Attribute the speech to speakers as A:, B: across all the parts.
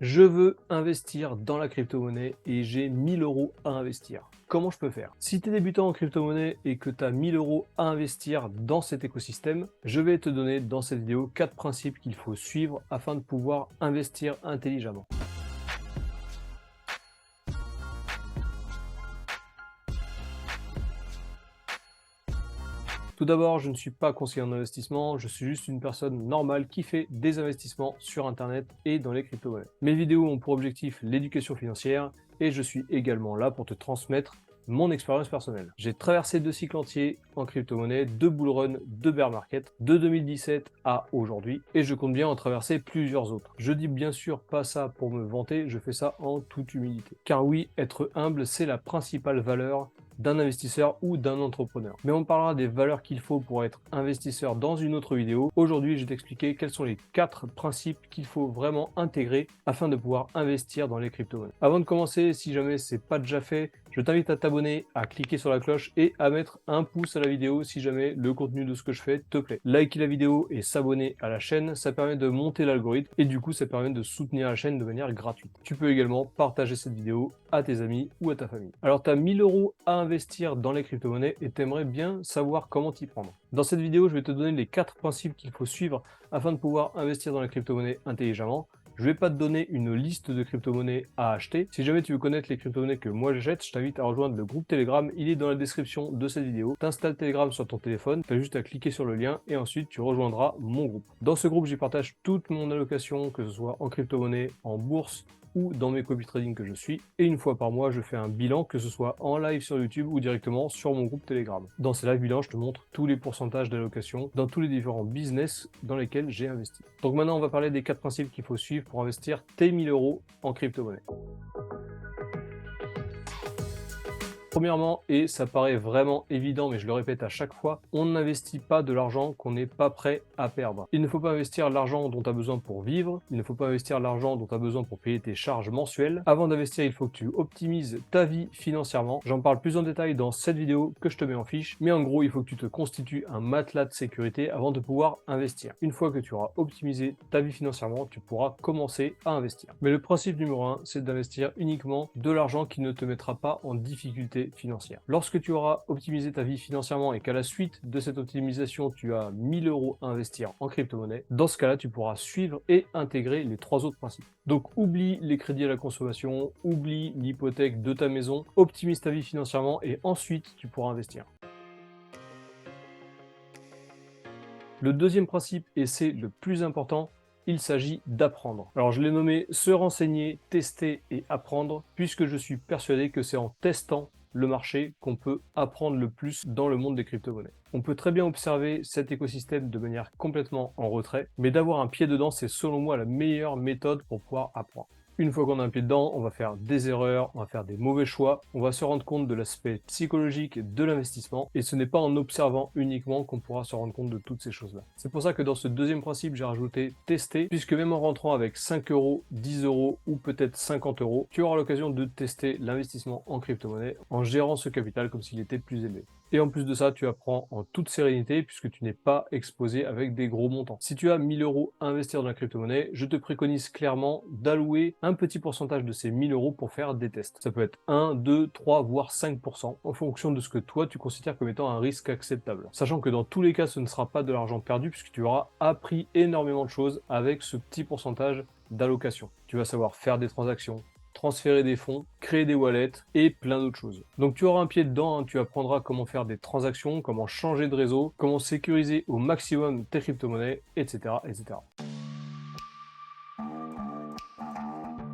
A: Je veux investir dans la crypto-monnaie et j'ai 1000 euros à investir. Comment je peux faire? Si tu es débutant en crypto-monnaie et que tu as 1000 euros à investir dans cet écosystème, je vais te donner dans cette vidéo 4 principes qu'il faut suivre afin de pouvoir investir intelligemment. Tout d'abord, je ne suis pas conseiller en investissement, je suis juste une personne normale qui fait des investissements sur Internet et dans les crypto-monnaies. Mes vidéos ont pour objectif l'éducation financière et je suis également là pour te transmettre mon expérience personnelle. J'ai traversé 2 cycles entiers en crypto-monnaie, 2 bull run, 2 bear market, de 2017 à aujourd'hui, et je compte bien en traverser plusieurs autres. Je dis bien sûr pas ça pour me vanter, je fais ça en toute humilité. Car oui, être humble, c'est la principale valeur d'un investisseur ou d'un entrepreneur. Mais on parlera des valeurs qu'il faut pour être investisseur dans une autre vidéo. Aujourd'hui, je vais t'expliquer quels sont les 4 principes qu'il faut vraiment intégrer afin de pouvoir investir dans les crypto-monnaies. Avant de commencer, si jamais c'est pas déjà fait, je t'invite à t'abonner, à cliquer sur la cloche et à mettre un pouce à la vidéo si jamais le contenu de ce que je fais te plaît. Liker la vidéo et s'abonner à la chaîne, ça permet de monter l'algorithme et du coup ça permet de soutenir la chaîne de manière gratuite. Tu peux également partager cette vidéo à tes amis ou à ta famille. Alors tu as 1000 euros à investir dans les crypto-monnaies et tu aimerais bien savoir comment t'y prendre. Dans cette vidéo, je vais te donner les 4 principes qu'il faut suivre afin de pouvoir investir dans les crypto-monnaies intelligemment. Je ne vais pas te donner une liste de crypto-monnaies à acheter. Si jamais tu veux connaître les crypto-monnaies que moi j'achète, je t'invite à rejoindre le groupe Telegram. Il est dans la description de cette vidéo. Tu installes Telegram sur ton téléphone, tu as juste à cliquer sur le lien et ensuite tu rejoindras mon groupe. Dans ce groupe, j'y partage toute mon allocation, que ce soit en crypto-monnaie, en bourse, ou dans mes copy trading que je suis. Et une fois par mois, je fais un bilan, que ce soit en live sur YouTube ou directement sur mon groupe Telegram. Dans ces live bilans, je te montre tous les pourcentages d'allocation dans tous les différents business dans lesquels j'ai investi. Donc maintenant, on va parler des 4 principes qu'il faut suivre pour investir tes 1000 euros en crypto-monnaie. Premièrement, et ça paraît vraiment évident, mais je le répète à chaque fois, on n'investit pas de l'argent qu'on n'est pas prêt à perdre. Il ne faut pas investir l'argent dont tu as besoin pour vivre, il ne faut pas investir l'argent dont tu as besoin pour payer tes charges mensuelles. Avant d'investir, il faut que tu optimises ta vie financièrement. J'en parle plus en détail dans cette vidéo que je te mets en fiche, mais en gros, il faut que tu te constitues un matelas de sécurité avant de pouvoir investir. Une fois que tu auras optimisé ta vie financièrement, tu pourras commencer à investir. Mais le principe numéro 1, c'est d'investir uniquement de l'argent qui ne te mettra pas en difficulté financière. Lorsque tu auras optimisé ta vie financièrement et qu'à la suite de cette optimisation, tu as 1000 euros à investir en crypto-monnaie, dans ce cas-là, tu pourras suivre et intégrer les 3 autres principes. Donc, oublie les crédits à la consommation, oublie l'hypothèque de ta maison, optimise ta vie financièrement et ensuite, tu pourras investir. Le deuxième principe, et c'est le plus important, il s'agit d'apprendre. Alors je l'ai nommé se renseigner, tester et apprendre, puisque je suis persuadé que c'est en testant le marché qu'on peut apprendre le plus dans le monde des crypto-monnaies. On peut très bien observer cet écosystème de manière complètement en retrait, mais d'avoir un pied dedans, c'est selon moi la meilleure méthode pour pouvoir apprendre. Une fois qu'on a un pied dedans, on va faire des erreurs, on va faire des mauvais choix, on va se rendre compte de l'aspect psychologique de l'investissement et ce n'est pas en observant uniquement qu'on pourra se rendre compte de toutes ces choses-là. C'est pour ça que dans ce deuxième principe, j'ai rajouté tester, puisque même en rentrant avec 5 euros, 10 euros ou peut-être 50 euros, tu auras l'occasion de tester l'investissement en crypto-monnaie en gérant ce capital comme s'il était plus élevé. Et en plus de ça, tu apprends en toute sérénité puisque tu n'es pas exposé avec des gros montants. Si tu as 1000 euros à investir dans la crypto-monnaie, je te préconise clairement d'allouer un petit pourcentage de ces 1000 euros pour faire des tests. Ça peut être 1, 2, 3, voire 5% en fonction de ce que toi tu considères comme étant un risque acceptable. Sachant que dans tous les cas, ce ne sera pas de l'argent perdu puisque tu auras appris énormément de choses avec ce petit pourcentage d'allocation. Tu vas savoir faire des transactions, transférer des fonds, créer des wallets et plein d'autres choses. Donc tu auras un pied dedans, hein, tu apprendras comment faire des transactions, comment changer de réseau, comment sécuriser au maximum tes crypto-monnaies, etc., etc.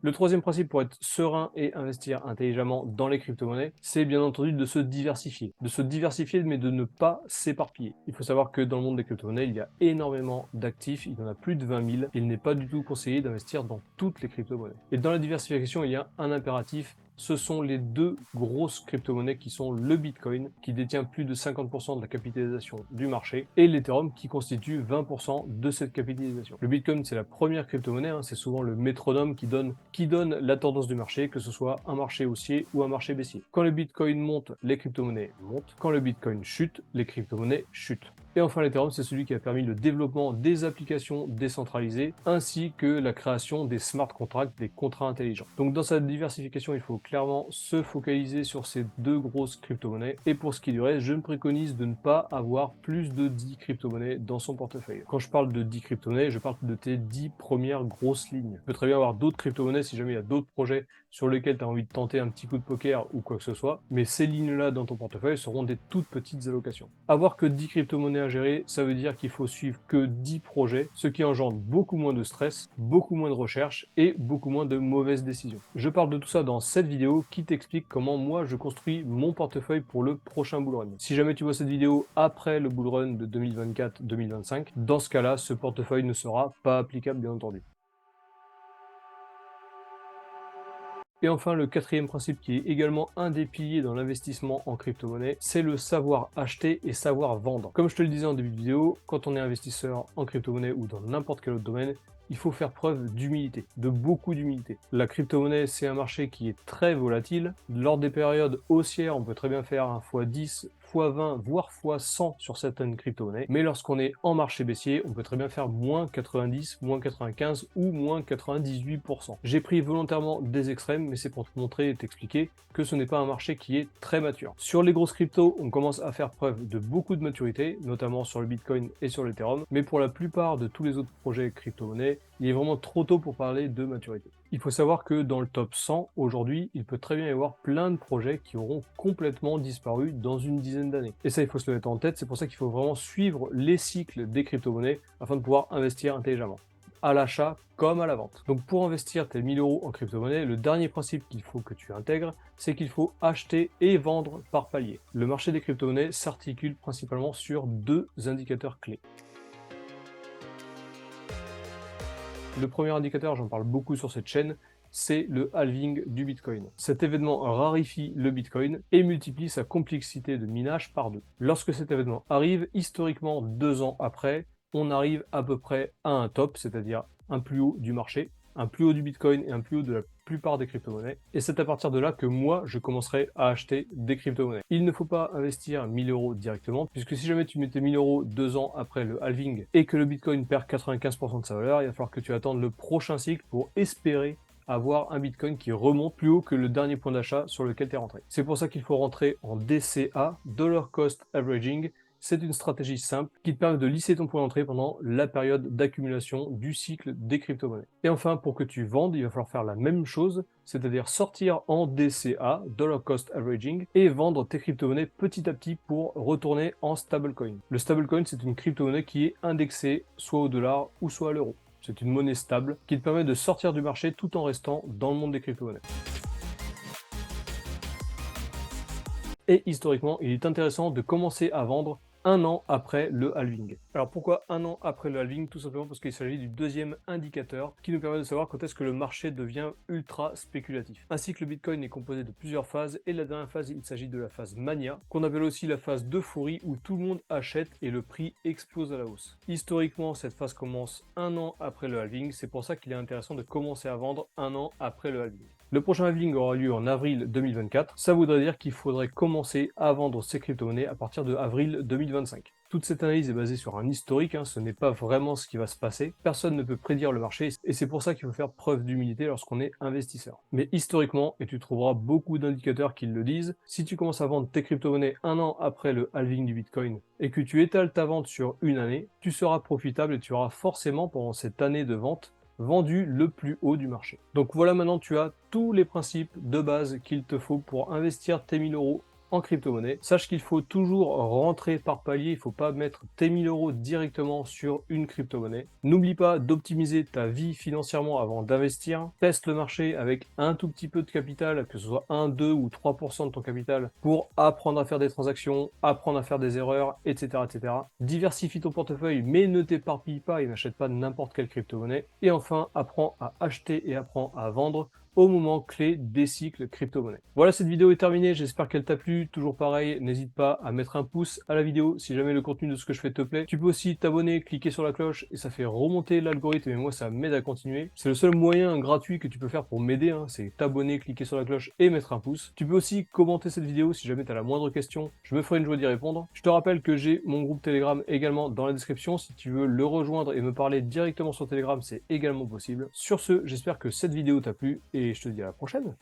A: Le troisième principe pour être serein et investir intelligemment dans les crypto-monnaies, c'est bien entendu de se diversifier. De se diversifier, mais de ne pas s'éparpiller. Il faut savoir que dans le monde des crypto-monnaies, il y a énormément d'actifs, il y en a plus de 20 000. Il n'est pas du tout conseillé d'investir dans toutes les crypto-monnaies. Et dans la diversification, il y a un impératif, ce sont les 2 grosses crypto-monnaies qui sont le Bitcoin, qui détient plus de 50% de la capitalisation du marché, et l'Ethereum, qui constitue 20% de cette capitalisation. Le Bitcoin, c'est la première crypto-monnaie, hein, c'est souvent le métronome qui donne la tendance du marché, que ce soit un marché haussier ou un marché baissier. Quand le Bitcoin monte, les crypto-monnaies montent. Quand le Bitcoin chute, les crypto-monnaies chutent. Et enfin, l'Ethereum, c'est celui qui a permis le développement des applications décentralisées, ainsi que la création des smart contracts, des contrats intelligents. Donc dans sa diversification, il faut clairement se focaliser sur ces deux grosses crypto-monnaies. Et pour ce qui est du reste, je me préconise de ne pas avoir plus de 10 crypto-monnaies dans son portefeuille. Quand je parle de 10 crypto-monnaies, je parle de tes 10 premières grosses lignes. Tu peux très bien avoir d'autres crypto-monnaies si jamais il y a d'autres projets sur lesquels tu as envie de tenter un petit coup de poker ou quoi que ce soit, mais ces lignes-là dans ton portefeuille seront des toutes petites allocations. Avoir que 10 crypto-monnaies à gérer, ça veut dire qu'il faut suivre que 10 projets, ce qui engendre beaucoup moins de stress, beaucoup moins de recherche et beaucoup moins de mauvaises décisions. Je parle de tout ça dans cette vidéo qui t'explique comment moi je construis mon portefeuille pour le prochain bull run. Si jamais tu vois cette vidéo après le bull run de 2024-2025, dans ce cas-là, ce portefeuille ne sera pas applicable bien entendu. Et enfin, le quatrième principe qui est également un des piliers dans l'investissement en crypto-monnaie, c'est le savoir acheter et savoir vendre. Comme je te le disais en début de vidéo, quand on est investisseur en crypto-monnaie ou dans n'importe quel autre domaine, il faut faire preuve d'humilité, de beaucoup d'humilité. La crypto-monnaie, c'est un marché qui est très volatile. Lors des périodes haussières, on peut très bien faire un x10, x20, voire x100 sur certaines crypto-monnaies. Mais lorsqu'on est en marché baissier, on peut très bien faire moins 90, moins 95 ou moins 98%. J'ai pris volontairement des extrêmes, mais c'est pour te montrer et t'expliquer que ce n'est pas un marché qui est très mature. Sur les grosses cryptos, on commence à faire preuve de beaucoup de maturité, notamment sur le Bitcoin et sur l'Ethereum, mais pour la plupart de tous les autres projets crypto-monnaies, il est vraiment trop tôt pour parler de maturité. Il faut savoir que dans le top 100, aujourd'hui, il peut très bien y avoir plein de projets qui auront complètement disparu dans une dizaine d'années. Et ça, il faut se le mettre en tête, c'est pour ça qu'il faut vraiment suivre les cycles des crypto-monnaies afin de pouvoir investir intelligemment, à l'achat comme à la vente. Donc pour investir tes 1000 euros en crypto-monnaie, le dernier principe qu'il faut que tu intègres, c'est qu'il faut acheter et vendre par palier. Le marché des crypto-monnaies s'articule principalement sur deux indicateurs clés. Le premier indicateur, j'en parle beaucoup sur cette chaîne, c'est le halving du Bitcoin. Cet événement raréfie le Bitcoin et multiplie sa complexité de minage par deux. Lorsque cet événement arrive, historiquement 2 ans après, on arrive à peu près à un top, c'est-à-dire un plus haut du marché, un plus haut du Bitcoin et un plus haut de la plupart des crypto-monnaies. Et c'est à partir de là que moi, je commencerai à acheter des crypto-monnaies. Il ne faut pas investir 1000 euros directement, puisque si jamais tu mettais 1000 euros 2 ans après le halving et que le Bitcoin perd 95% de sa valeur, il va falloir que tu attendes le prochain cycle pour espérer avoir un Bitcoin qui remonte plus haut que le dernier point d'achat sur lequel tu es rentré. C'est pour ça qu'il faut rentrer en DCA, Dollar Cost Averaging. C'est une stratégie simple qui te permet de lisser ton point d'entrée pendant la période d'accumulation du cycle des crypto-monnaies. Et enfin, pour que tu vendes, il va falloir faire la même chose, c'est-à-dire sortir en DCA, Dollar Cost Averaging, et vendre tes crypto-monnaies petit à petit pour retourner en stablecoin. Le stablecoin, c'est une crypto-monnaie qui est indexée soit au dollar ou soit à l'euro. C'est une monnaie stable qui te permet de sortir du marché tout en restant dans le monde des crypto-monnaies. Et historiquement, il est intéressant de commencer à vendre 1 an après le halving. Alors pourquoi 1 an après le halving? Tout simplement parce qu'il s'agit du deuxième indicateur qui nous permet de savoir quand est-ce que le marché devient ultra spéculatif. Ainsi que le Bitcoin est composé de plusieurs phases et la dernière phase, il s'agit de la phase mania, qu'on appelle aussi la phase d'euphorie où tout le monde achète et le prix explose à la hausse. Historiquement, cette phase commence 1 an après le halving, c'est pour ça qu'il est intéressant de commencer à vendre 1 an après le halving. Le prochain halving aura lieu en avril 2024. Ça voudrait dire qu'il faudrait commencer à vendre ces crypto-monnaies à partir de avril 2025. Toute cette analyse est basée sur un historique, ce n'est pas vraiment ce qui va se passer. Personne ne peut prédire le marché et c'est pour ça qu'il faut faire preuve d'humilité lorsqu'on est investisseur. Mais historiquement, et tu trouveras beaucoup d'indicateurs qui le disent, si tu commences à vendre tes crypto-monnaies 1 an après le halving du Bitcoin et que tu étales ta vente sur une année, tu seras profitable et tu auras forcément pendant cette année de vente vendu le plus haut du marché. Donc voilà, maintenant tu as tous les principes de base qu'il te faut pour investir tes 1000 euros en crypto-monnaie. Sache qu'il faut toujours rentrer par palier, il ne faut pas mettre tes 1000 euros directement sur une crypto-monnaie. N'oublie pas d'optimiser ta vie financièrement avant d'investir. Teste le marché avec un tout petit peu de capital, que ce soit 1, 2 ou 3% de ton capital, pour apprendre à faire des transactions, apprendre à faire des erreurs, etc. etc. Diversifie ton portefeuille, mais ne t'éparpille pas et n'achète pas n'importe quelle crypto-monnaie. Et enfin, apprends à acheter et apprends à vendre au moment clé des cycles crypto-monnaies. Voilà, cette vidéo est terminée, j'espère qu'elle t'a plu. Toujours pareil, n'hésite pas à mettre un pouce à la vidéo si jamais le contenu de ce que je fais te plaît. Tu peux aussi t'abonner, cliquer sur la cloche et ça fait remonter l'algorithme et moi ça m'aide à continuer. C'est le seul moyen gratuit que tu peux faire pour m'aider, hein, c'est t'abonner, cliquer sur la cloche et mettre un pouce. Tu peux aussi commenter cette vidéo si jamais tu as la moindre question, je me ferai une joie d'y répondre. Je te rappelle que j'ai mon groupe Telegram également dans la description, si tu veux le rejoindre et me parler directement sur Telegram, c'est également possible. Sur ce, j'espère que cette vidéo t'a plu et je te dis à la prochaine.